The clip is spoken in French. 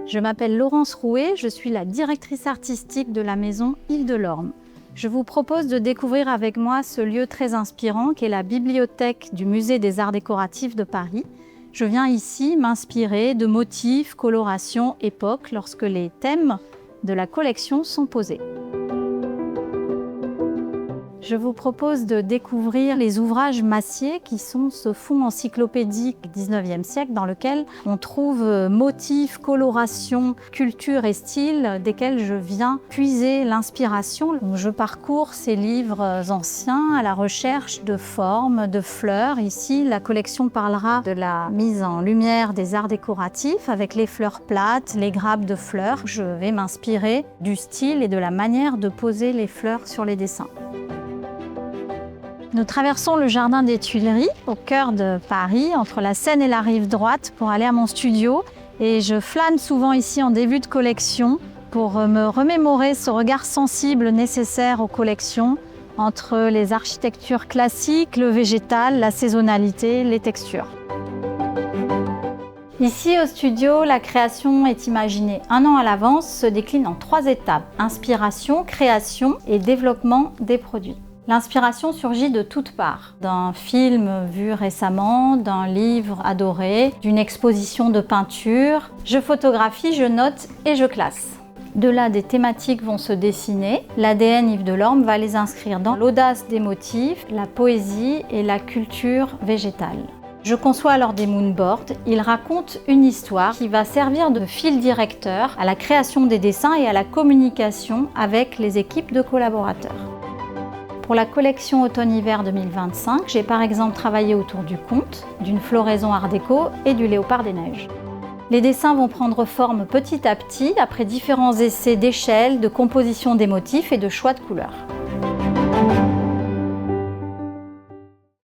Je m'appelle Laurence Rouet, je suis la directrice artistique de la maison Île de l'Orme. Je vous propose de découvrir avec moi ce lieu très inspirant qu'est la bibliothèque du Musée des Arts Décoratifs de Paris. Je viens ici m'inspirer de motifs, colorations, époques lorsque les thèmes de la collection sont posés. Je vous propose de découvrir les ouvrages massiers qui sont ce fonds encyclopédique du 19e siècle dans lequel on trouve motifs, colorations, cultures et styles desquels je viens puiser l'inspiration. Je parcours ces livres anciens à la recherche de formes, de fleurs. Ici, la collection parlera de la mise en lumière des arts décoratifs avec les fleurs plates, les grappes de fleurs. Je vais m'inspirer du style et de la manière de poser les fleurs sur les dessins. Nous traversons le jardin des Tuileries, au cœur de Paris, entre la Seine et la rive droite, pour aller à mon studio. Et je flâne souvent ici en début de collection pour me remémorer ce regard sensible nécessaire aux collections entre les architectures classiques, le végétal, la saisonnalité, les textures. Ici au studio, la création est imaginée 1 an à l'avance, se décline en 3 étapes: inspiration, création et développement des produits. L'inspiration surgit de toutes parts, d'un film vu récemment, d'un livre adoré, d'une exposition de peinture. Je photographie, je note et je classe. De là, des thématiques vont se dessiner. L'ADN Yves de l'Orme va les inscrire dans l'audace des motifs, la poésie et la culture végétale. Je conçois alors des moonboards. Ils racontent une histoire qui va servir de fil directeur à la création des dessins et à la communication avec les équipes de collaborateurs. Pour la collection automne-hiver 2025, j'ai par exemple travaillé autour du conte, d'une floraison art déco et du léopard des neiges. Les dessins vont prendre forme petit à petit après différents essais d'échelle, de composition des motifs et de choix de couleurs.